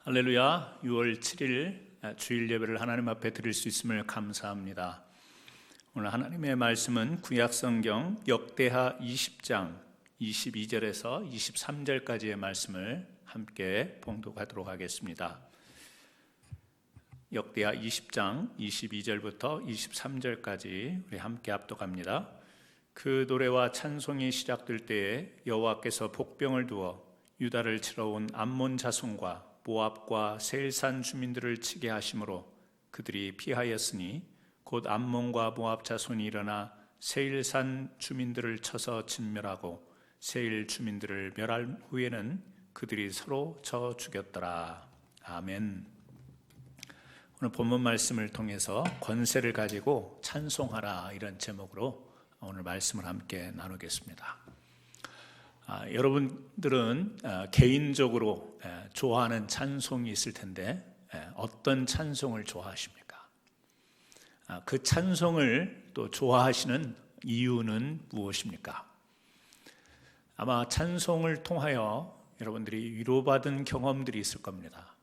할렐루야. 6월 7일 주일 예배를 하나님 앞에 드릴 수 있음을 감사합니다. 오늘 하나님의 말씀은 구약성경 역대하 20장 22절에서 23절까지의 말씀을 함께 봉독하도록 하겠습니다. 역대하 20장 22절부터 23절까지 우리 함께 합독합니다. 그 노래와 찬송이 시작될 때에 여호와께서 복병을 두어 유다를 치러 온 암몬 자손과 모압과 세일산 주민들을 치게 하심으로 그들이 피하였으니 곧 암몬과 모압 자손이 일어나 세일산 주민들을 쳐서 진멸하고 세일 주민들을 멸할 후에는 그들이 서로 쳐 죽였더라. 아멘. 오늘 본문 말씀을 통해서 권세를 가지고 찬송하라, 이런 제목으로 오늘 말씀을 함께 나누겠습니다. 여러분들은 개인적으로 좋아하는 찬송이 있을 텐데 어떤 찬송을 좋아하십니까? 그 찬송을 또 좋아하시는 이유는 무엇입니까? 아마 찬송을 통하여 여러분들이 위로받은 경험들이 있을 겁니다.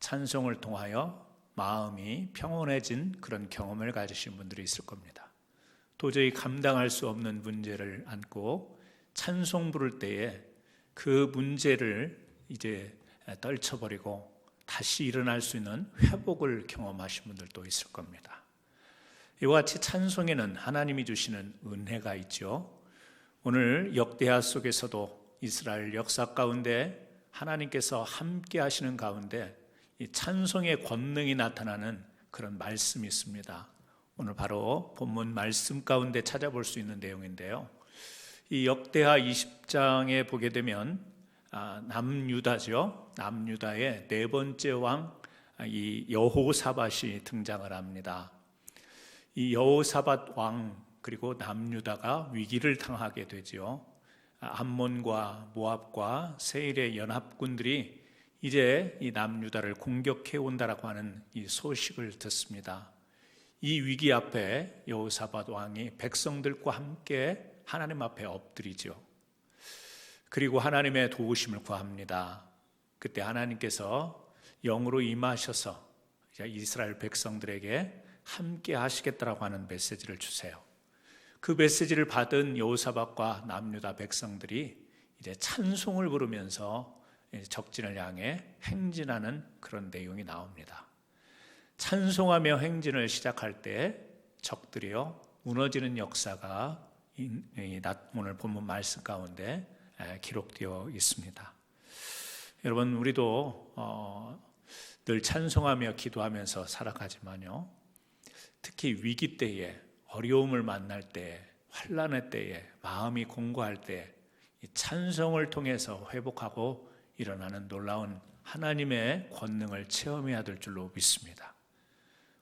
찬송을 통하여 마음이 평온해진 그런 경험을 가지신 분들이 있을 겁니다. 도저히 감당할 수 없는 문제를 안고 찬송 부를 때에 그 문제를 이제 떨쳐버리고 다시 일어날 수 있는 회복을 경험하신 분들도 있을 겁니다. 이와 같이 찬송에는 하나님이 주시는 은혜가 있죠. 오늘 역대하 속에서도 이스라엘 역사 가운데 하나님께서 함께 하시는 가운데 이 찬송의 권능이 나타나는 그런 말씀이 있습니다. 오늘 바로 본문 말씀 가운데 찾아볼 수 있는 내용인데요. 이 역대하 20장에 보게 되면 남유다죠. 남유다의 네 번째 왕 이 여호사밧이 등장을 합니다. 이 여호사밧 왕 그리고 남유다가 위기를 당하게 되죠. 암몬과 모압과 세일의 연합군들이 이제 이 남유다를 공격해 온다라고 하는 이 소식을 듣습니다. 이 위기 앞에 여호사밧 왕이 백성들과 함께 하나님 앞에 엎드리죠. 그리고 하나님의 도우심을 구합니다. 그때 하나님께서 영으로 임하셔서 이스라엘 백성들에게 함께 하시겠다라고 하는 메시지를 주세요. 그 메시지를 받은 여호사밧과 남유다 백성들이 이제 찬송을 부르면서 적진을 향해 행진하는 그런 내용이 나옵니다. 찬송하며 행진을 시작할 때 적들이요 무너지는 역사가 오늘 본문 말씀 가운데 기록되어 있습니다. 여러분, 우리도 늘 찬송하며 기도하면서 살아가지만요, 특히 위기 때에, 어려움을 만날 때, 환난의 때에, 마음이 공고할 때 이 찬송을 통해서 회복하고 일어나는 놀라운 하나님의 권능을 체험해야 될 줄로 믿습니다.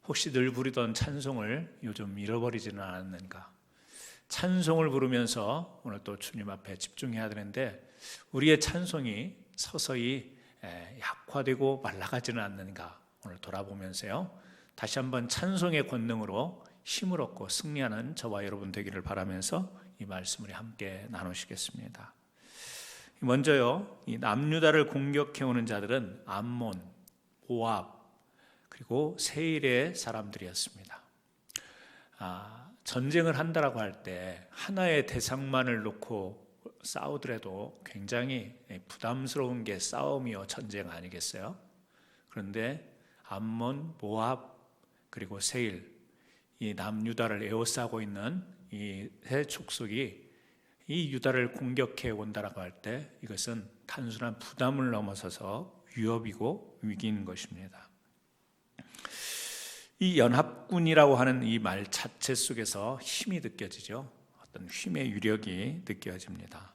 혹시 늘 부르던 찬송을 요즘 잃어버리지는 않았는가? 찬송을 부르면서 오늘 또 주님 앞에 집중해야 되는데 우리의 찬송이 서서히 약화되고 말라가지는 않는가? 오늘 돌아보면서요, 다시 한번 찬송의 권능으로 힘을 얻고 승리하는 저와 여러분 되기를 바라면서 이 말씀을 함께 나누시겠습니다. 먼저요, 이 남유다를 공격해오는 자들은 암몬, 모압 그리고 세일의 사람들이었습니다. 전쟁을 한다라고 할 때 하나의 대상만을 놓고 싸우더라도 굉장히 부담스러운 게 싸움이요 전쟁 아니겠어요? 그런데 암몬, 모압 그리고 세일, 이 남유다를 에워싸고 있는 이 세 족속이 이 유다를 공격해 온다라고 할 때 이것은 단순한 부담을 넘어서서 위협이고 위기인 것입니다. 이 연합군이라고 하는 이 말 자체 속에서 힘이 느껴지죠. 어떤 힘의 유력이 느껴집니다.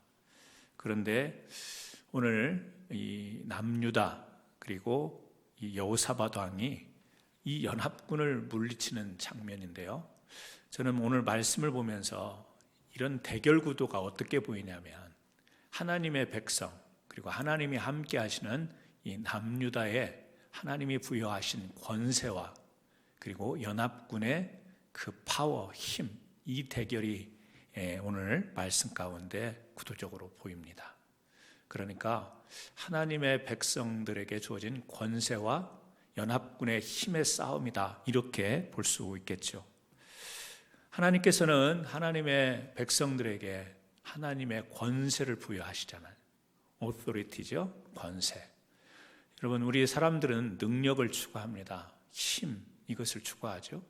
그런데 오늘 이 남유다 그리고 이 여호사밧 왕이 이 연합군을 물리치는 장면인데요, 저는 오늘 말씀을 보면서 이런 대결 구도가 어떻게 보이냐면 하나님의 백성 그리고 하나님이 함께 하시는 이 남유다에 하나님이 부여하신 권세와 그리고 연합군의 그 파워, 힘, 이 대결이 오늘 말씀 가운데 구도적으로 보입니다. 그러니까 하나님의 백성들에게 주어진 권세와 연합군의 힘의 싸움이다, 이렇게 볼 수 있겠죠. 하나님께서는 하나님의 백성들에게 하나님의 권세를 부여하시잖아요. authority죠, 권세. 여러분, 우리 사람들은 능력을 추구합니다. 힘, 이것을 추구하죠.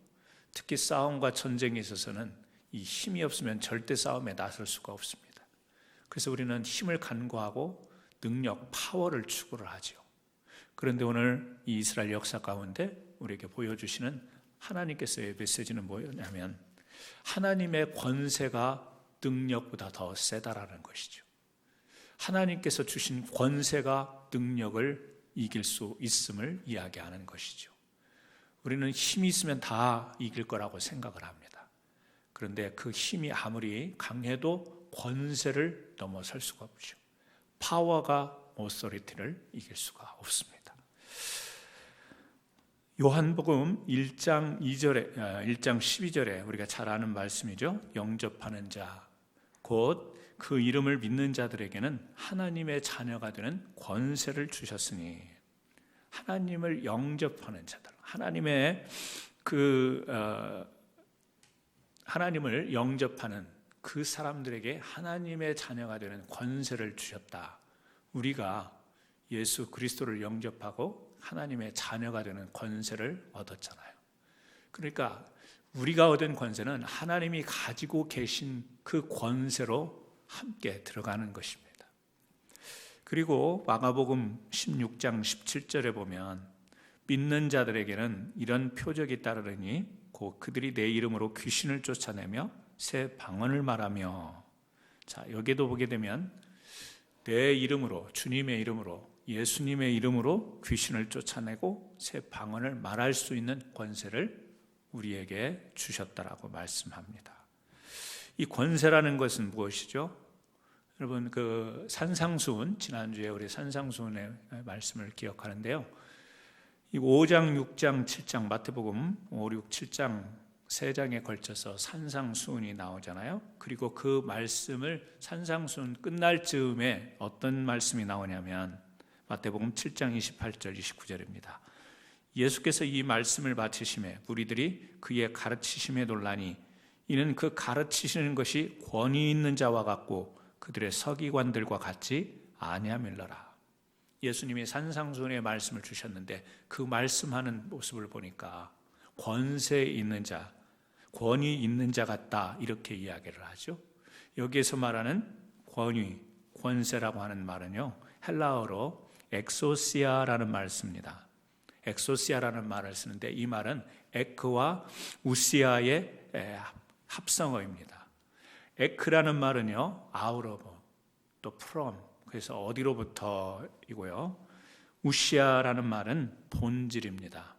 특히 싸움과 전쟁에 있어서는 이 힘이 없으면 절대 싸움에 나설 수가 없습니다. 그래서 우리는 힘을 간구하고 능력, 파워를 추구를 하죠. 그런데 오늘 이 이스라엘 역사 가운데 우리에게 보여주시는 하나님께서의 메시지는 뭐였냐면 하나님의 권세가 능력보다 더 세다라는 것이죠. 하나님께서 주신 권세가 능력을 이길 수 있음을 이야기하는 것이죠. 우리는 힘이 있으면 다 이길 거라고 생각을 합니다. 그런데 그 힘이 아무리 강해도 권세를 넘어설 수가 없죠. 파워가 오소리티를 이길 수가 없습니다. 요한복음 1장 12절에 우리가 잘 아는 말씀이죠. 영접하는 자, 곧 그 이름을 믿는 자들에게는 하나님의 자녀가 되는 권세를 주셨으니, 하나님을 영접하는 자들, 하나님을 영접하는 그 사람들에게 하나님의 자녀가 되는 권세를 주셨다. 우리가 예수 그리스도를 영접하고 하나님의 자녀가 되는 권세를 얻었잖아요. 그러니까 우리가 얻은 권세는 하나님이 가지고 계신 그 권세로 함께 들어가는 것입니다. 그리고 마가복음 16장 17절에 보면 믿는 자들에게는 이런 표적이 따르니 곧 그들이 내 이름으로 귀신을 쫓아내며 새 방언을 말하며. 자, 여기도 보게 되면 내 이름으로, 주님의 이름으로, 예수님의 이름으로 귀신을 쫓아내고 새 방언을 말할 수 있는 권세를 우리에게 주셨다라고 말씀합니다. 이 권세라는 것은 무엇이죠? 여러분, 그 산상수훈, 지난주에 우리 산상수훈의 말씀을 기억하는데요. 이 5장, 6장, 7장, 마태복음 5, 6, 7장 세 장에 걸쳐서 산상수훈이 나오잖아요. 그리고 그 말씀을 산상수훈 끝날 즈음에 어떤 말씀이 나오냐면 마태복음 7장 28절, 29절입니다. 예수께서 이 말씀을 마치심에 무리들이 그의 가르치심에 놀라니 이는 그 가르치시는 것이 권위 있는 자와 같고 그들의 서기관들과 같지 아니함일러라. 예수님이 산상수훈의 말씀을 주셨는데 그 말씀하는 모습을 보니까 권세 있는 자, 권위 있는 자 같다, 이렇게 이야기를 하죠. 여기에서 말하는 권위, 권세라고 하는 말은요, 헬라어로 엑소시아라는 말을 씁니다. 엑소시아라는 말을 쓰는데 이 말은 에크와 우시아의 합성어입니다. 에크라는 말은요, out of, 또 from, 그래서 어디로부터이고요. 우시아라는 말은 본질입니다.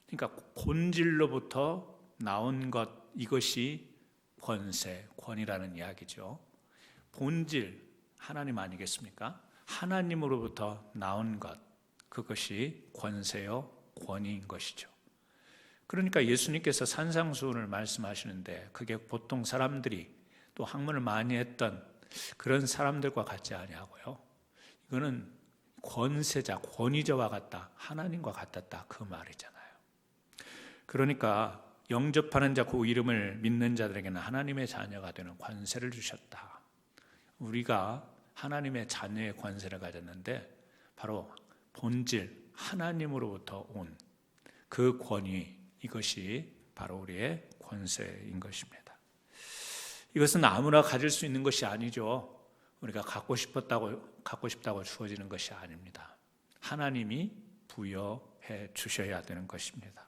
그러니까 본질로부터 나온 것, 이것이 권세, 권위라는 이야기죠. 본질, 하나님 아니겠습니까? 하나님으로부터 나온 것, 그것이 권세요, 권위인 것이죠. 그러니까 예수님께서 산상수훈을 말씀하시는데 그게 보통 사람들이 또 학문을 많이 했던 그런 사람들과 같지 아니하고요. 이거는 권세자, 권위자와 같다, 하나님과 같았다, 그 말이잖아요. 그러니까 영접하는 자, 그 이름을 믿는 자들에게는 하나님의 자녀가 되는 권세를 주셨다. 우리가 하나님의 자녀의 권세를 가졌는데 바로 본질, 하나님으로부터 온 그 권위, 이것이 바로 우리의 권세인 것입니다. 이것은 아무나 가질 수 있는 것이 아니죠. 우리가 갖고 싶다고 주어지는 것이 아닙니다. 하나님이 부여해 주셔야 되는 것입니다.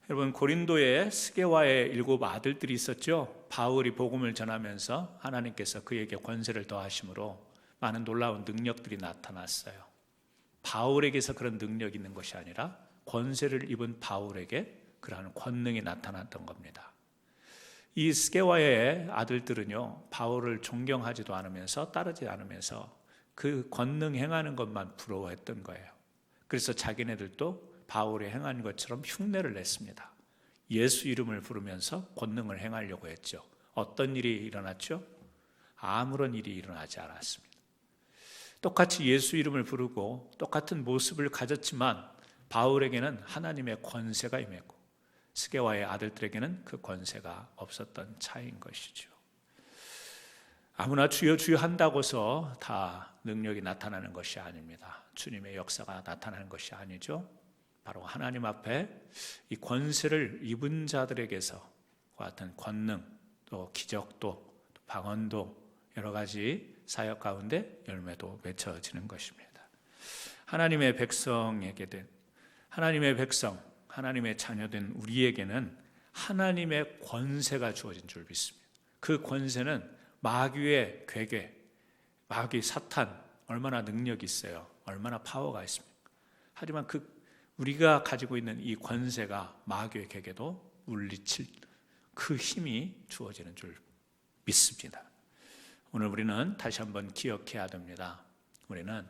여러분, 고린도에 스게와의 7 아들들이 있었죠. 바울이 복음을 전하면서 하나님께서 그에게 권세를 더하심으로 많은 놀라운 능력들이 나타났어요. 바울에게서 그런 능력이 있는 것이 아니라 권세를 입은 바울에게 그러한 권능이 나타났던 겁니다. 이 스게와의 아들들은요, 바울을 존경하지도 않으면서 따르지 않으면서 그 권능 행하는 것만 부러워했던 거예요. 그래서 자기네들도 바울이 행한 것처럼 흉내를 냈습니다. 예수 이름을 부르면서 권능을 행하려고 했죠. 어떤 일이 일어났죠? 아무런 일이 일어나지 않았습니다. 똑같이 예수 이름을 부르고 똑같은 모습을 가졌지만 바울에게는 하나님의 권세가 임했고 스게와의 아들들에게는 그 권세가 없었던 차이인 것이죠. 아무나 주여 주여 한다고서 다 능력이 나타나는 것이 아닙니다. 주님의 역사가 나타나는 것이 아니죠. 바로 하나님 앞에 이 권세를 입은 자들에게서 같은 권능, 또 기적도, 방언도 여러 가지 사역 가운데 열매도 맺혀지는 것입니다. 하나님의 백성에게 된 하나님의 백성, 하나님의 자녀된 우리에게는 하나님의 권세가 주어진 줄 믿습니다. 그 권세는 마귀의 괴계, 마귀 사탄 얼마나 능력이 있어요. 얼마나 파워가 있습니까? 하지만 우리가 가지고 있는 이 권세가 마귀의 괴계도 물리칠 그 힘이 주어지는 줄 믿습니다. 오늘 우리는 다시 한번 기억해야 됩니다. 우리는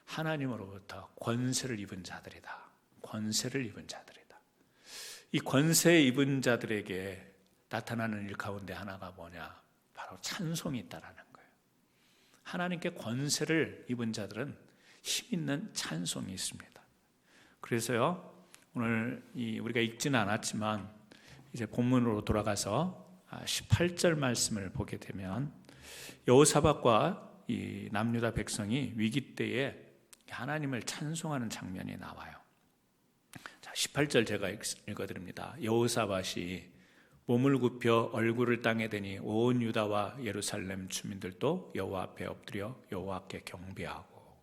하나님으로부터 권세를 입은 자들이다. 권세를 입은 자들이다. 이 권세 입은 자들에게 나타나는 일 가운데 하나가 뭐냐? 바로 찬송이 있다라는 거예요. 하나님께 권세를 입은 자들은 힘 있는 찬송이 있습니다. 그래서요, 오늘 우리가 읽지는 않았지만 이제 본문으로 돌아가서 18절 말씀을 보게 되면 여호사밧과 이 남유다 백성이 위기 때에 하나님을 찬송하는 장면이 나와요. 자, 18절 제가 읽어드립니다. 여호사밧이 몸을 굽혀 얼굴을 땅에 대니 온 유다와 예루살렘 주민들도 여호와 앞에 엎드려 여호와께 경배하고.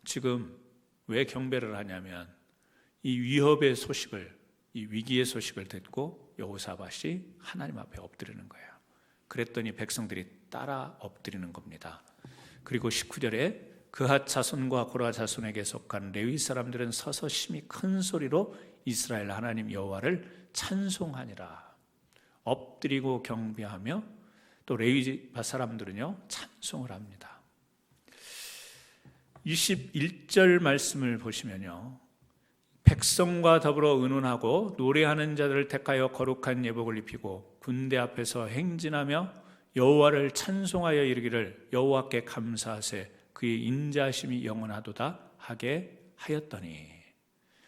지금 왜 경배를 하냐면 이 위협의 소식을, 이 위기의 소식을 듣고 여호사밧이 하나님 앞에 엎드리는 거예요. 그랬더니 백성들이 따라 엎드리는 겁니다. 그리고 19절에 그핫 자손과 고라 자손에게 속한 레위 사람들은 서서 심히 큰 소리로 이스라엘 하나님 여호와를 찬송하니라. 엎드리고 경배하며 또 레위 사람들은요 찬송을 합니다. 21절 말씀을 보시면요, 백성과 더불어 의논하고 노래하는 자들을 택하여 거룩한 예복을 입히고 군대 앞에서 행진하며 여호와를 찬송하여 이르기를 여호와께 감사하세 그의 인자하심이 영원하도다 하게 하였더니.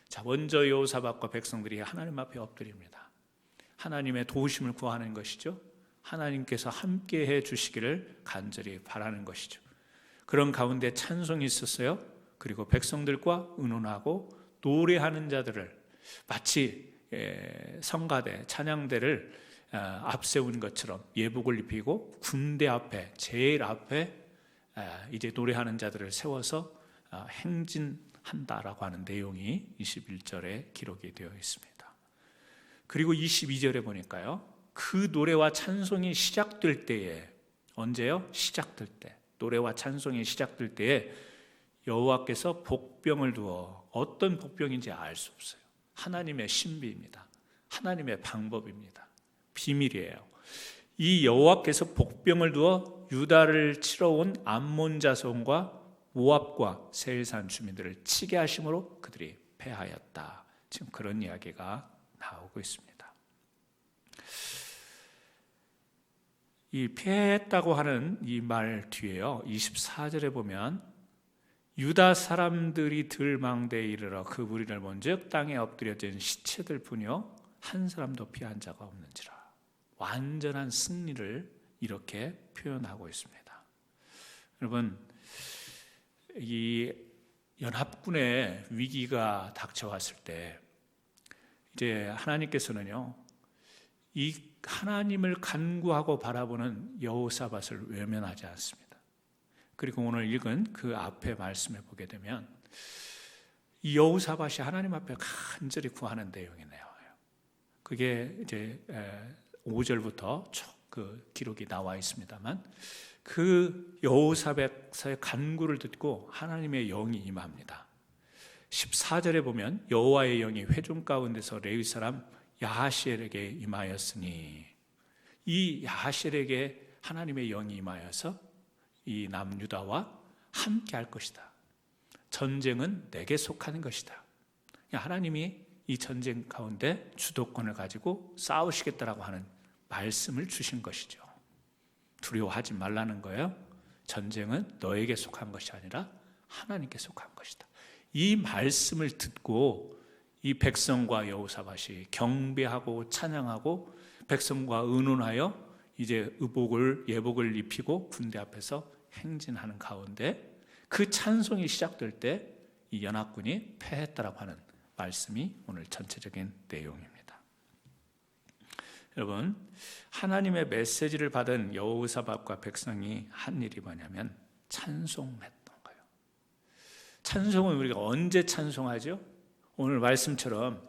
자, 먼저 여호사밧과 백성들이 하나님 앞에 엎드립니다. 하나님의 도우심을 구하는 것이죠. 하나님께서 함께 해 주시기를 간절히 바라는 것이죠. 그런 가운데 찬송이 있었어요. 그리고 백성들과 의논하고 노래하는 자들을 마치 성가대, 찬양대를 앞세운 것처럼 예복을 입히고 군대 앞에, 제일 앞에 이제 노래하는 자들을 세워서 행진한다라고 하는 내용이 21절에 기록이 되어 있습니다. 그리고 22절에 보니까요, 그 노래와 찬송이 시작될 때에, 언제요? 시작될 때, 노래와 찬송이 시작될 때에 여호와께서 복병을 두어, 어떤 복병인지 알 수 없어요. 하나님의 신비입니다. 하나님의 방법입니다. 비밀이에요. 이 여호와께서 복병을 두어 유다를 치러 온 암몬 자손과 모압과 세일산 주민들을 치게 하심으로 그들이 패하였다. 지금 그런 이야기가 나오고 있습니다. 이 패했다고 하는 이 말 뒤에요, 24절에 보면 유다 사람들이 들망대에 이르러 그 무리를 본즉 땅에 엎드려진 시체들 뿐이요 한 사람도 피한 자가 없는지라. 완전한 승리를 이렇게 표현하고 있습니다. 여러분, 이 연합군의 위기가 닥쳐왔을 때 이제 하나님께서는요, 이 하나님을 간구하고 바라보는 여호사밧을 외면하지 않습니다. 그리고 오늘 읽은 그 앞에 말씀을 보게 되면 이 여호사밧이 하나님 앞에 간절히 구하는 내용이 나와요. 그게 이제 5절부터 쭉 그 기록이 나와 있습니다만, 그 여호사밧의 간구를 듣고 하나님의 영이 임합니다. 14절에 보면 여호와의 영이 회중 가운데서 레위 사람 야하시엘에게 임하였으니, 이 야하시엘에게 하나님의 영이 임하여서 이 남유다와 함께 할 것이다. 전쟁은 내게 속하는 것이다. 하나님이 이 전쟁 가운데 주도권을 가지고 싸우시겠다라고 하는 말씀을 주신 것이죠. 두려워하지 말라는 거예요. 전쟁은 너에게 속한 것이 아니라 하나님께 속한 것이다. 이 말씀을 듣고 이 백성과 여호사밧이 경배하고 찬양하고 백성과 의논하여 이제 예복을 입히고 군대 앞에서 행진하는 가운데 그 찬송이 시작될 때 이 연합군이 패했다라고 하는 말씀이 오늘 전체적인 내용입니다. 여러분, 하나님의 메시지를 받은 여호사밧과 백성이 한 일이 뭐냐면 찬송했던 거예요. 찬송은 우리가 언제 찬송하죠? 오늘 말씀처럼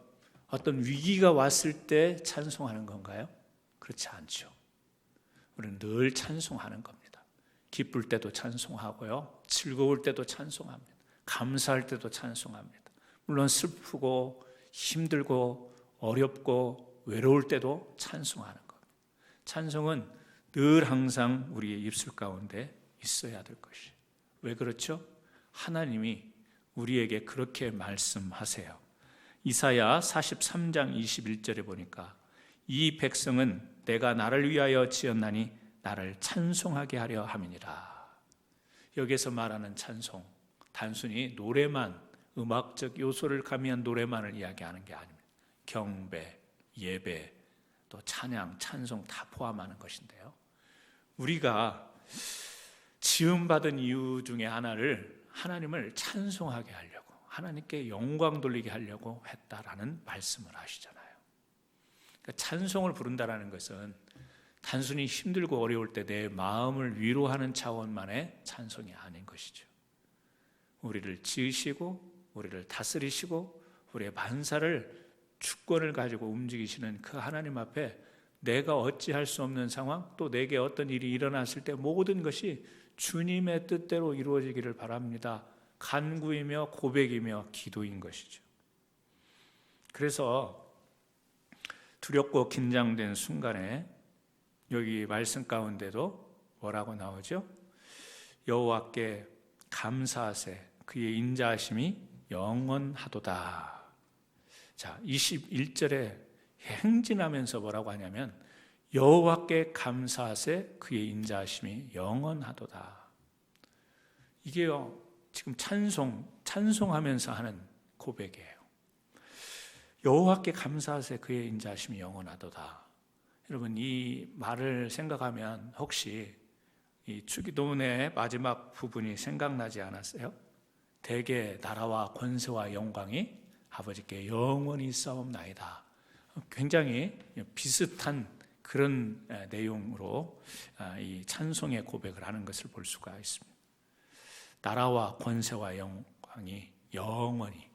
어떤 위기가 왔을 때 찬송하는 건가요? 그렇지 않죠. 우리는 늘 찬송하는 겁니다. 기쁠 때도 찬송하고요, 즐거울 때도 찬송합니다. 감사할 때도 찬송합니다. 물론 슬프고 힘들고 어렵고 외로울 때도 찬송하는 겁니다. 찬송은 늘 항상 우리의 입술 가운데 있어야 될 것이에요. 왜 그렇죠? 하나님이 우리에게 그렇게 말씀하세요. 이사야 43장 21절에 보니까 이 백성은 내가 나를 위하여 지었나니 나를 찬송하게 하려 함이니라. 여기서 말하는 찬송, 단순히 노래만, 음악적 요소를 가미한 노래만을 이야기하는 게 아닙니다. 경배, 예배, 또 찬양, 찬송 다 포함하는 것인데요, 우리가 지음받은 이유 중에 하나를 하나님을 찬송하게 하려고, 하나님께 영광 돌리게 하려고 했다라는 말씀을 하시잖아요. 그러니까 찬송을 부른다라는 것은 단순히 힘들고 어려울 때 내 마음을 위로하는 차원만의 찬송이 아닌 것이죠. 우리를 지으시고 우리를 다스리시고 우리의 만사를 주권을 가지고 움직이시는 그 하나님 앞에 내가 어찌할 수 없는 상황, 또 내게 어떤 일이 일어났을 때 모든 것이 주님의 뜻대로 이루어지기를 바랍니다. 간구이며 고백이며 기도인 것이죠. 그래서 두렵고 긴장된 순간에 여기 말씀 가운데도 뭐라고 나오죠? 여호와께 감사하세 그의 인자하심이 영원하도다. 자, 21절에 행진하면서 뭐라고 하냐면 여호와께 감사하세 그의 인자하심이 영원하도다. 이게요, 지금 찬송하면서 하는 고백이에요. 여호와께 감사하세 그의 인자하심이 영원하도다. 여러분, 이 말을 생각하면 혹시 이 주기도문의 마지막 부분이 생각나지 않았어요? 대개 나라와 권세와 영광이 아버지께 영원히 있사옵나이다. 굉장히 비슷한 그런 내용으로 이 찬송의 고백을 하는 것을 볼 수가 있습니다. 나라와 권세와 영광이 영원히,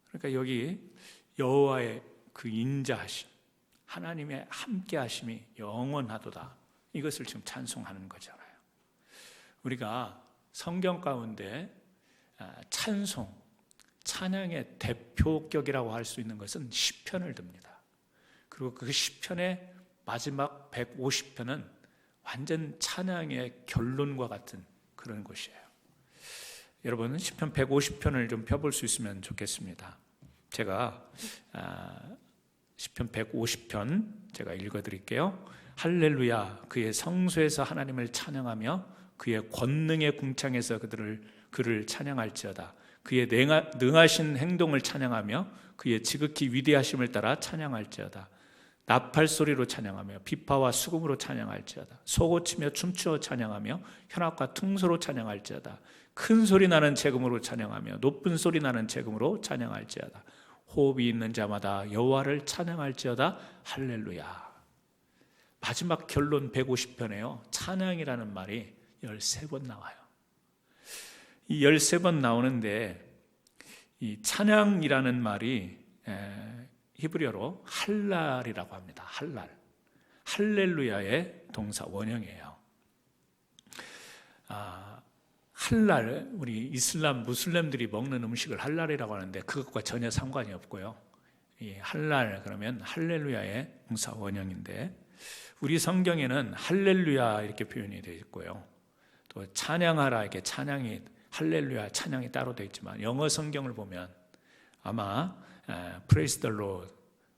그러니까 여기 여호와의 그 인자하심, 하나님의 함께하심이 영원하도다, 이것을 지금 찬송하는 거잖아요. 우리가 성경 가운데 찬양의 대표격이라고 할 수 있는 것은 시편을 듭니다. 그리고 그 시편의 마지막 150편은 완전 찬양의 결론과 같은 그런 것이에요. 여러분, 시편 150편을 좀 펴볼 수 있으면 좋겠습니다. 제가 시편 150편 제가 읽어드릴게요. 할렐루야, 그의 성소에서 하나님을 찬양하며 그의 권능의 궁창에서 그를 찬양할지어다. 그의 능하신 행동을 찬양하며 그의 지극히 위대하심을 따라 찬양할지어다. 나팔 소리로 찬양하며 비파와 수금으로 찬양할지어다. 소고치며 춤추어 찬양하며 현악과 퉁소로 찬양할지어다. 큰 소리 나는 재금으로 찬양하며 높은 소리 나는 재금으로 찬양할지어다. 호흡이 있는 자마다 여호와를 찬양할지어다. 할렐루야. 마지막 결론 150편에요, 찬양이라는 말이 13번 나와요. 이 13번 나오는데 이 찬양이라는 말이 히브리어로 할랄이라고 합니다. 할랄, 할렐루야의 동사 원형이에요. 할랄, 우리 이슬람 무슬림들이 먹는 음식을 할랄이라고 하는데 그것과 전혀 상관이 없고요. 이 할랄 그러면 할렐루야의 동사 원형인데 우리 성경에는 할렐루야 이렇게 표현이 되어 있고요. 또 찬양하라 이렇게 찬양이, 할렐루야 찬양이 따로 되어 있지만 영어 성경을 보면 아마 Praise the Lord,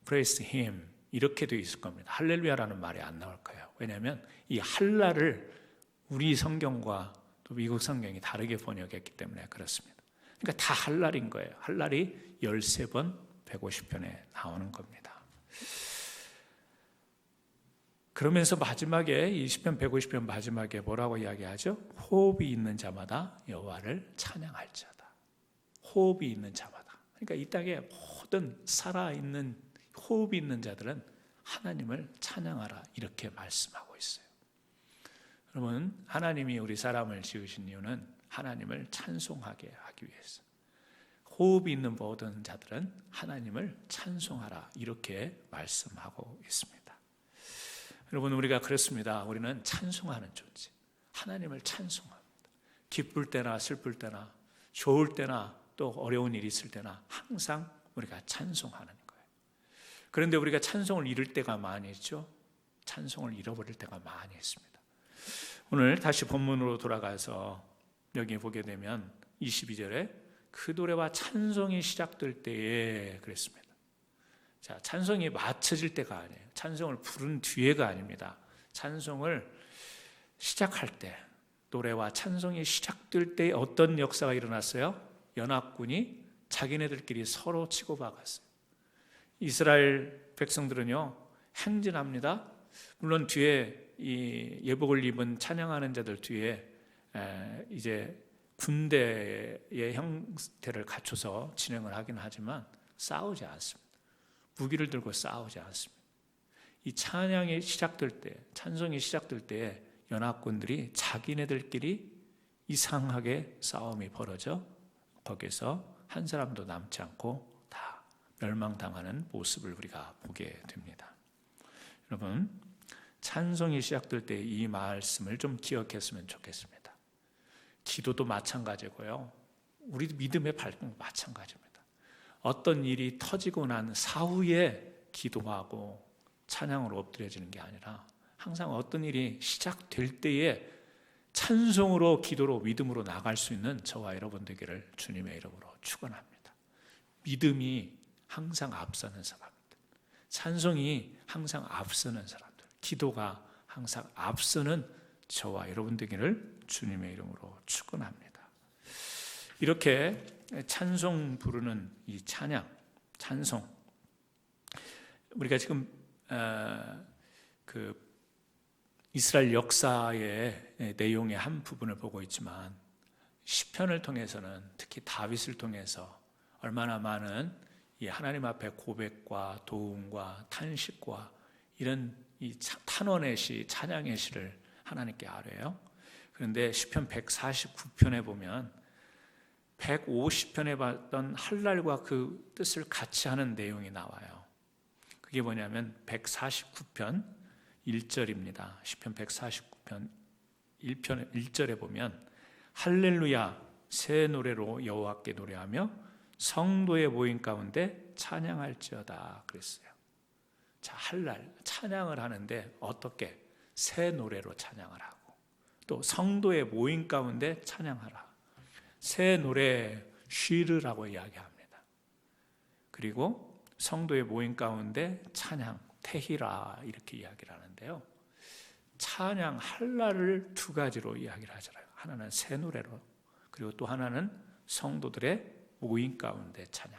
Praise Him 이렇게 되어 있을 겁니다. 할렐루야라는 말이 안 나올 거예요. 왜냐하면 이 할랄을 우리 성경과 또 미국 성경이 다르게 번역했기 때문에 그렇습니다. 그러니까 다 할랄인 거예요. 할랄이 13번 150편에 나오는 겁니다. 그러면서 마지막에 이 시편 150편 마지막에 뭐라고 이야기하죠? 호흡이 있는 자마다 여호와를 찬양할지어다. 호흡이 있는 자마다. 그러니까 이 땅에 모든 살아있는 호흡이 있는 자들은 하나님을 찬양하라 이렇게 말씀하고 있어요. 여러분, 하나님이 우리 사람을 지으신 이유는 하나님을 찬송하게 하기 위해서. 호흡이 있는 모든 자들은 하나님을 찬송하라 이렇게 말씀하고 있습니다. 여러분, 우리가 그렇습니다. 우리는 찬송하는 존재, 하나님을 찬송합니다. 기쁠 때나 슬플 때나 좋을 때나 또 어려운 일이 있을 때나 항상 우리가 찬송하는 거예요. 그런데 우리가 찬송을 잃을 때가 많이 있죠. 찬송을 잃어버릴 때가 많이 있습니다. 오늘 다시 본문으로 돌아가서 여기 보게 되면 22절에 그 노래와 찬송이 시작될 때에 그랬습니다. 자, 찬송이 맞춰질 때가 아니에요. 찬송을 부른 뒤에가 아닙니다. 찬송을 시작할 때, 노래와 찬송이 시작될 때 어떤 역사가 일어났어요? 연합군이 자기네들끼리 서로 치고박았어요. 이스라엘 백성들은요, 행진합니다. 물론 뒤에 이 예복을 입은 찬양하는 자들 뒤에 이제 군대의 형태를 갖춰서 진행을 하긴 하지만 싸우지 않습니다. 무기를 들고 싸우지 않습니다. 이 찬양이 시작될 때, 찬송이 시작될 때 연합군들이 자기네들끼리 이상하게 싸움이 벌어져 거기서 한 사람도 남지 않고 다 멸망당하는 모습을 우리가 보게 됩니다. 여러분, 찬송이 시작될 때 이 말씀을 좀 기억했으면 좋겠습니다. 기도도 마찬가지고요. 우리 믿음의 발동 마찬가지입니다. 어떤 일이 터지고 난 사후에 기도하고 찬양으로 엎드려지는 게 아니라 항상 어떤 일이 시작될 때에 찬송으로 기도로 믿음으로 나갈 수 있는 저와 여러분 되기를 주님의 이름으로 축원합니다. 믿음이 항상 앞서는 사람들, 찬송이 항상 앞서는 사람들, 기도가 항상 앞서는 저와 여러분 되기를 주님의 이름으로 축원합니다. 이렇게 찬송 부르는 이 찬양, 찬송, 우리가 지금 그 이스라엘 역사의 내용의 한 부분을 보고 있지만 시편을 통해서는 특히 다윗을 통해서 얼마나 많은 이 하나님 앞에 고백과 도움과 탄식과 이런 이 탄원의 시, 찬양의 시를 하나님께 아뢰요. 그런데 시편 149편에 보면 150편에 봤던 할랄과 그 뜻을 같이 하는 내용이 나와요. 그게 뭐냐면 149편 1절입니다. 시편 149편 1절에 보면 할렐루야 새 노래로 여호와께 노래하며 성도의 모임 가운데 찬양할지어다 그랬어요. 자, 할랄 찬양을 하는데 어떻게? 새 노래로 찬양을 하고 또 성도의 모임 가운데 찬양하라. 새 노래 쉬르라고 이야기합니다. 그리고 성도의 모임 가운데 찬양 테히라 이렇게 이야기를 하는데요. 찬양 할랄을 두 가지로 이야기를 하잖아요. 하나는 새 노래로, 그리고 또 하나는 성도들의 모임 가운데 찬양.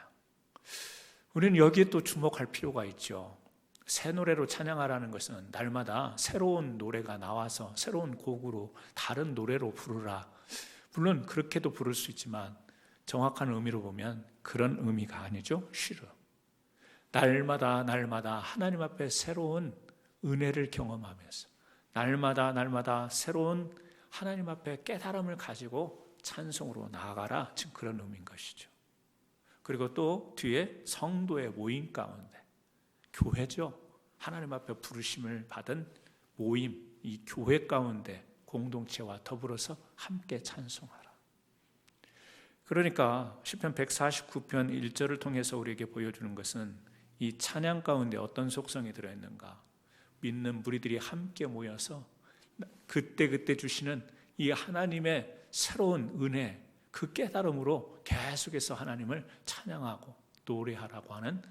우리는 여기에 또 주목할 필요가 있죠. 새 노래로 찬양하라는 것은 날마다 새로운 노래가 나와서 새로운 곡으로 다른 노래로 부르라. 물론 그렇게도 부를 수 있지만 정확한 의미로 보면 그런 의미가 아니죠. 쉬르. 날마다 하나님 앞에 새로운 은혜를 경험하면서 날마다 새로운 하나님 앞에 깨달음을 가지고 찬송으로 나아가라. 지금 그런 의미인 것이죠. 그리고 또 뒤에 성도의 모임 가운데 교회죠. 하나님 앞에 부르심을 받은 모임, 이 교회 가운데 공동체와 더불어서 함께 찬송하라. 그러니까 시편 149편 1절을 통해서 우리에게 보여주는 것은 이 찬양 가운데 어떤 속성이 들어있는가? 믿는 무리들이 함께 모여서 그때 주시는 이 하나님의 새로운 은혜, 그 깨달음으로 계속해서 하나님을 찬양하고 노래하라고 하는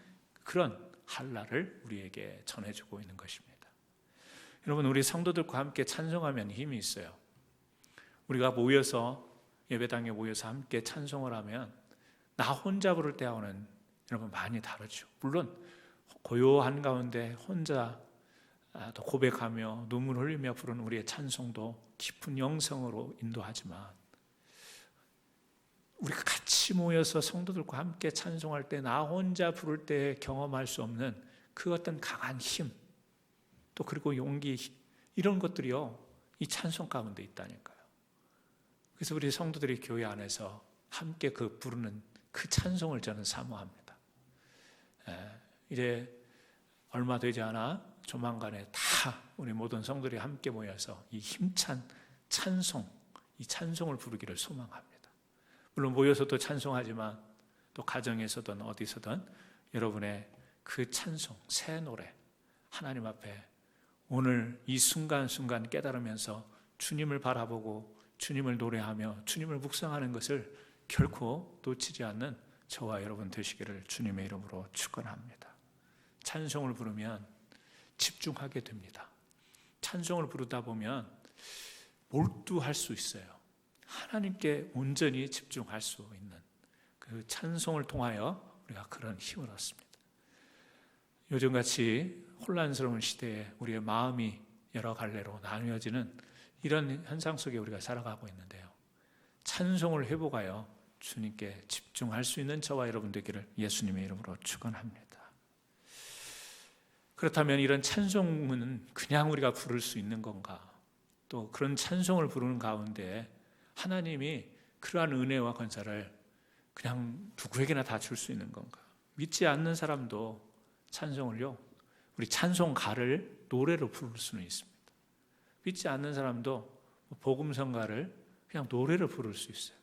그런 할랄을 우리에게 전해주고 있는 것입니다. 여러분, 우리 성도들과 함께 찬송하면 힘이 있어요. 우리가 모여서 예배당에 모여서 함께 찬송을 하면 나 혼자 부를 때하고는 여러분 많이 다르죠. 물론 고요한 가운데 혼자 또 고백하며 눈물 흘리며 부르는 우리의 찬송도 깊은 영성으로 인도하지만 우리가 같이 모여서 성도들과 함께 찬송할 때 나 혼자 부를 때 경험할 수 없는 그 어떤 강한 힘, 또 그리고 용기, 이런 것들이요 이 찬송 가운데 있다니까요. 그래서 우리 성도들이 교회 안에서 함께 그 부르는 그 찬송을 저는 사모합니다. 이제 얼마 되지 않아 조만간에 다 우리 모든 성도들이 함께 모여서 이 힘찬 찬송, 이 찬송을 부르기를 소망합니다. 물론 모여서도 찬송하지만 또 가정에서든 어디서든 여러분의 그 찬송, 새 노래 하나님 앞에 오늘 이 순간순간 깨달으면서 주님을 바라보고 주님을 노래하며 주님을 묵상하는 것을 결코 놓치지 않는 저와 여러분 되시기를 주님의 이름으로 축원합니다. 찬송을 부르면 집중하게 됩니다. 찬송을 부르다 보면 몰두할 수 있어요. 하나님께 온전히 집중할 수 있는 그 찬송을 통하여 우리가 그런 힘을 얻습니다. 요즘같이 혼란스러운 시대에 우리의 마음이 여러 갈래로 나뉘어지는 이런 현상 속에 우리가 살아가고 있는데요, 찬송을 회복하여 주님께 집중할 수 있는 저와 여러분 되기를 예수님의 이름으로 축원합니다. 그렇다면 이런 찬송은 그냥 우리가 부를 수 있는 건가? 또 그런 찬송을 부르는 가운데 하나님이 그러한 은혜와 권세를 그냥 누구에게나 다 줄 수 있는 건가? 믿지 않는 사람도 찬송을요, 우리 찬송가를 노래로 부를 수는 있습니다. 믿지 않는 사람도 복음성가를 그냥 노래로 부를 수 있어요.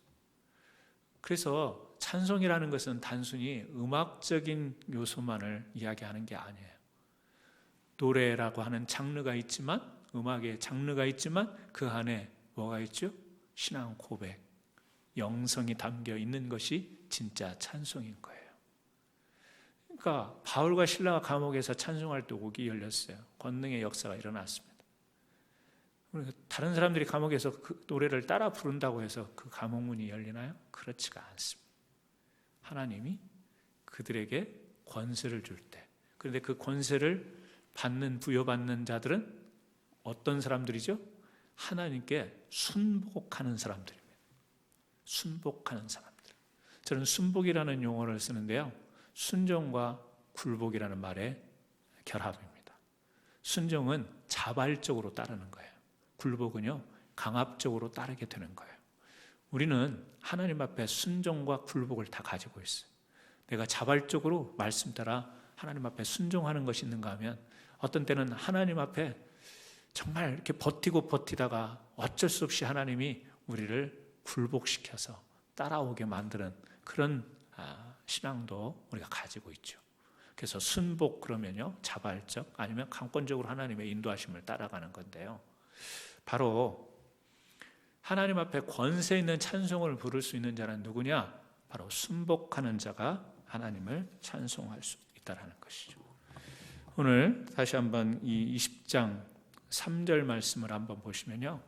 그래서 찬송이라는 것은 단순히 음악적인 요소만을 이야기하는 게 아니에요. 노래라고 하는 장르가 있지만, 음악의 장르가 있지만 그 안에 뭐가 있죠? 신앙 고백, 영성이 담겨 있는 것이 진짜 찬송인 거예요. 그러니까 바울과 실라가 감옥에서 찬송할 때 옥이 열렸어요. 권능의 역사가 일어났습니다. 다른 사람들이 감옥에서 그 노래를 따라 부른다고 해서 그 감옥문이 열리나요? 그렇지가 않습니다. 하나님이 그들에게 권세를 줄 때, 그런데 그 권세를 부여받는 자들은 어떤 사람들이죠? 하나님께 순복하는 사람들입니다. 순복하는 사람들. 저는 순복이라는 용어를 쓰는데요, 순종과 굴복이라는 말의 결합입니다. 순종은 자발적으로 따르는 거예요. 굴복은요, 강압적으로 따르게 되는 거예요. 우리는 하나님 앞에 순종과 굴복을 다 가지고 있어요. 내가 자발적으로 말씀 따라 하나님 앞에 순종하는 것이 있는가 하면, 어떤 때는 하나님 앞에 정말 이렇게 버티다가 어쩔 수 없이 하나님이 우리를 굴복시켜서 따라오게 만드는 그런 신앙도 우리가 가지고 있죠. 그래서 순복 그러면요, 자발적 아니면 강권적으로 하나님의 인도하심을 따라가는 건데요, 바로 하나님 앞에 권세 있는 찬송을 부를 수 있는 자는 누구냐? 바로 순복하는 자가 하나님을 찬송할 수 있다는 것이죠. 오늘 다시 한번 이 20장 3절 말씀을 한번 보시면요,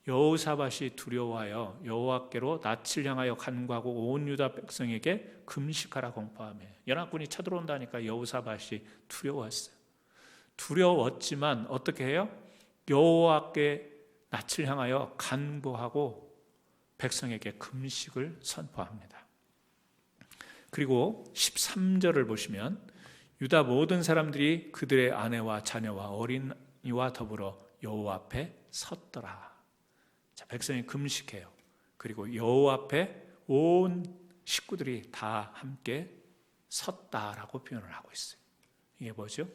여호사밧이 두려워하여 여호와께로 낯을 향하여 간구하고 온 유다 백성에게 금식하라 공포하며. 연합군이 쳐들어온다니까 여호사밧이 두려웠어요. 두려웠지만 어떻게 해요? 여호와께 낯을 향하여 간구하고 백성에게 금식을 선포합니다. 그리고 13절을 보시면 유다 모든 사람들이 그들의 아내와 자녀와 어린이와 더불어 여호와 앞에 섰더라. 자, 백성이 금식해요. 그리고 여호와 앞에 온 식구들이 다 함께 섰다라고 표현을 하고 있어요. 이게 뭐죠?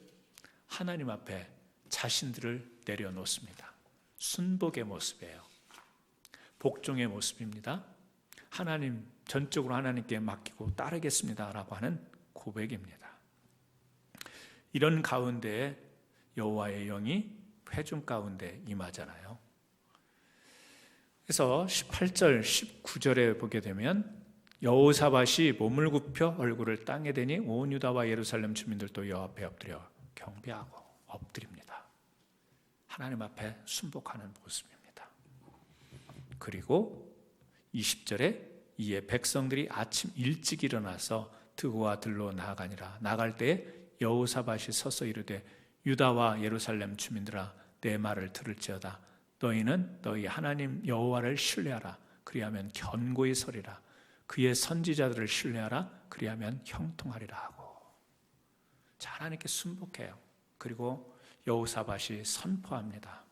하나님 앞에 자신들을 내려놓습니다. 순복의 모습이에요. 복종의 모습입니다. 하나님, 전적으로 하나님께 맡기고 따르겠습니다라고 하는 고백입니다. 이런 가운데 여호와의 영이 회중 가운데 임하잖아요. 그래서 18절, 19절에 보게 되면 여호사밧이 몸을 굽혀 얼굴을 땅에 대니 온 유다와 예루살렘 주민들도 여호와 앞에 엎드려 경배하고 엎드립니다. 하나님 앞에 순복하는 모습입니다. 그리고 20절에 이에 백성들이 아침 일찍 일어나서 드고와 들로 나아가니라. 나갈 때에 여호사밧이 서서 이르되 유다와 예루살렘 주민들아 내 말을 들을지어다. 너희는 너희 하나님 여호와를 신뢰하라. 그리하면 견고히 서리라. 그의 선지자들을 신뢰하라. 그리하면 형통하리라 하고. 자, 하나님께 순복해요. 그리고 여호사밧이 선포합니다.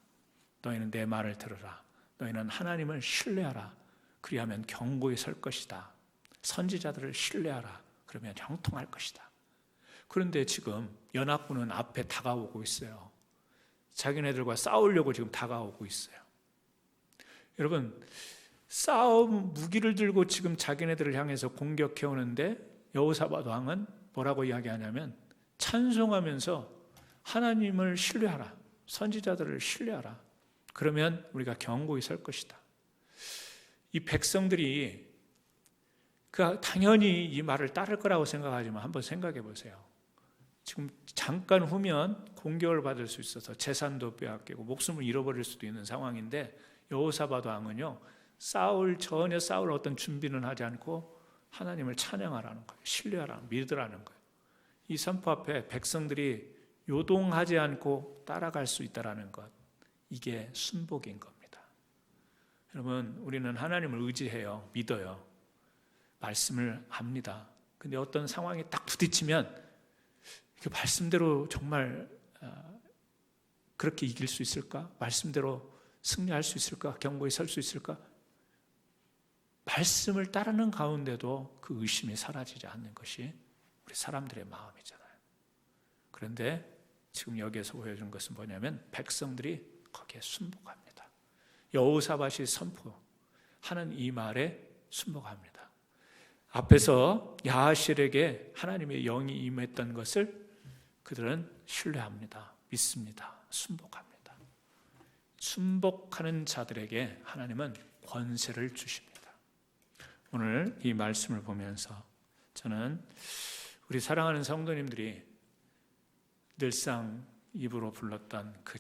너희는 내 말을 들으라. 너희는 하나님을 신뢰하라. 그리하면 견고히 설 것이다. 선지자들을 신뢰하라. 그러면 형통할 것이다. 그런데 지금 연합군은 앞에 다가오고 있어요. 자기네들과 싸우려고 지금 다가오고 있어요. 여러분, 싸움 무기를 들고 지금 자기네들을 향해서 공격해 오는데 여호사밧 왕은 뭐라고 이야기하냐면 찬송하면서 하나님을 신뢰하라. 선지자들을 신뢰하라. 그러면 우리가 견고히 설 것이다. 이 백성들이 당연히 이 말을 따를 거라고 생각하지만 한번 생각해 보세요. 지금 잠깐 후면 공격을 받을 수 있어서 재산도 빼앗기고 목숨을 잃어버릴 수도 있는 상황인데 여호사밧 왕은요, 전혀 싸울 어떤 준비는 하지 않고 하나님을 찬양하라는 거예요. 신뢰하라는, 믿으라는 거예요. 이 선포 앞에 백성들이 요동하지 않고 따라갈 수 있다는 것, 이게 순복인 겁니다. 여러분, 우리는 하나님을 의지해요. 믿어요. 말씀을 합니다. 근데 어떤 상황이 딱 부딪히면 그 말씀대로 정말 그렇게 이길 수 있을까? 말씀대로 승리할 수 있을까? 견고히 설 수 있을까? 말씀을 따르는 가운데도 그 의심이 사라지지 않는 것이 우리 사람들의 마음이잖아요. 그런데 지금 여기에서 보여준 것은 뭐냐면 백성들이 거기에 순복합니다. 여호사밧이 선포하는 이 말에 순복합니다. 앞에서 야하실에게 하나님의 영이 임했던 것을 그들은 신뢰합니다. 믿습니다. 순복합니다. 순복하는 자들에게 하나님은 권세를 주십니다. 오늘 이 말씀을 보면서 저는 우리 사랑하는 성도님들이 늘상 입으로 불렀던 그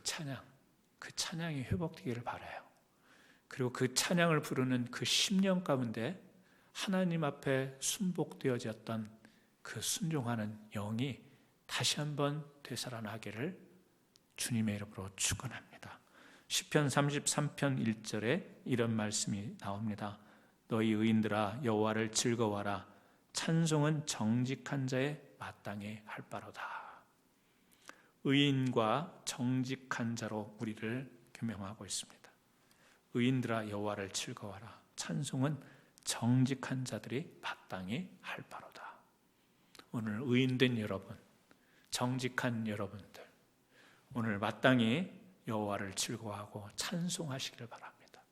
찬양이 회복되기를 바라요. 그리고 그 찬양을 부르는 그 10년 가운데 하나님 앞에 순복되어졌던 그 순종하는 영이 다시 한번 되살아나기를 주님의 이름으로 축원합니다. 시편 33편 1절에 이런 말씀이 나옵니다. 너희 의인들아 여호와를 즐거워하라. 찬송은 정직한 자의 마땅히 할 바로다. 의인과 정직한 자로 우리를 규명하고 있습니다. 의인들아 여호와를 즐거워하라. 찬송은 정직한 자들이 마땅히 할 바로다. 오늘 의인된 여러분, 정직한 여러분들, 오늘 마땅히 여호와를 즐거워하고 찬송하시기를 바랍니다.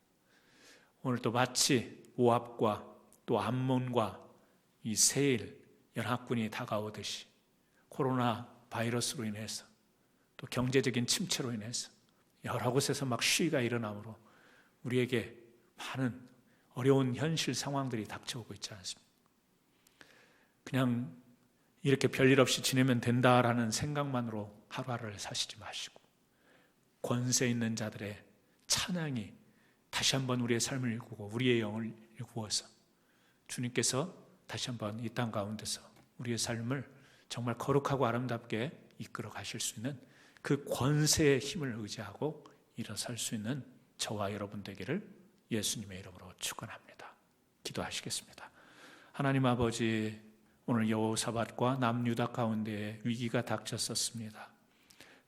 오늘 또 마치 모압과 또 암몬과 이 세일 연합군이 다가오듯이 코로나 바이러스로 인해서 또 경제적인 침체로 인해서 여러 곳에서 막 시위가 일어나므로 우리에게 많은 어려운 현실 상황들이 닥쳐오고 있지 않습니까? 그냥 이렇게 별일 없이 지내면 된다라는 생각만으로 하루하루를 사시지 마시고 권세 있는 자들의 찬양이 다시 한번 우리의 삶을 일구고 우리의 영을 일구어서 주님께서 다시 한번 이 땅 가운데서 우리의 삶을 정말 거룩하고 아름답게 이끌어 가실 수 있는 그 권세의 힘을 의지하고 일어설 수 있는 저와 여러분 되기를 예수님의 이름으로 축원합니다. 기도하시겠습니다. 하나님 아버지, 오늘 여호사밧과 남유다 가운데 위기가 닥쳤었습니다.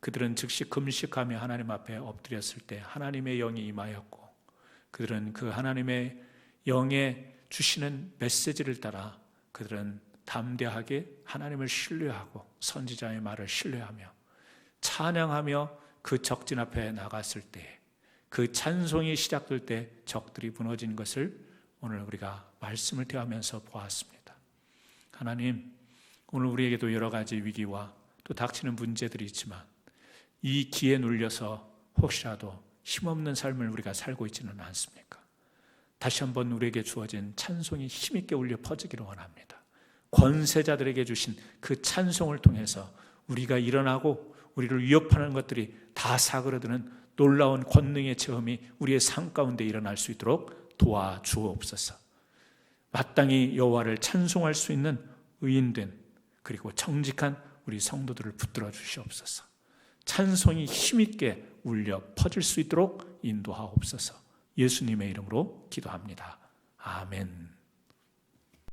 그들은 즉시 금식하며 하나님 앞에 엎드렸을 때 하나님의 영이 임하였고 그들은 그 하나님의 영에 주시는 메시지를 따라 그들은 담대하게 하나님을 신뢰하고 선지자의 말을 신뢰하며 찬양하며 그 적진 앞에 나갔을 때 그 찬송이 시작될 때 적들이 무너진 것을 오늘 우리가 말씀을 대하면서 보았습니다. 하나님, 오늘 우리에게도 여러 가지 위기와 또 닥치는 문제들이 있지만 이 기에 눌려서 혹시라도 힘없는 삶을 우리가 살고 있지는 않습니까? 다시 한번 우리에게 주어진 찬송이 힘있게 울려 퍼지기를 원합니다. 권세자들에게 주신 그 찬송을 통해서 우리가 일어나고 우리를 위협하는 것들이 다 사그러드는 놀라운 권능의 체험이 우리의 삶 가운데 일어날 수 있도록 도와주옵소서. 마땅히 여호와를 찬송할 수 있는 의인된 그리고 정직한 우리 성도들을 붙들어 주시옵소서. 찬송이 힘있게 울려 퍼질 수 있도록 인도하옵소서. 예수님의 이름으로 기도합니다. 아멘.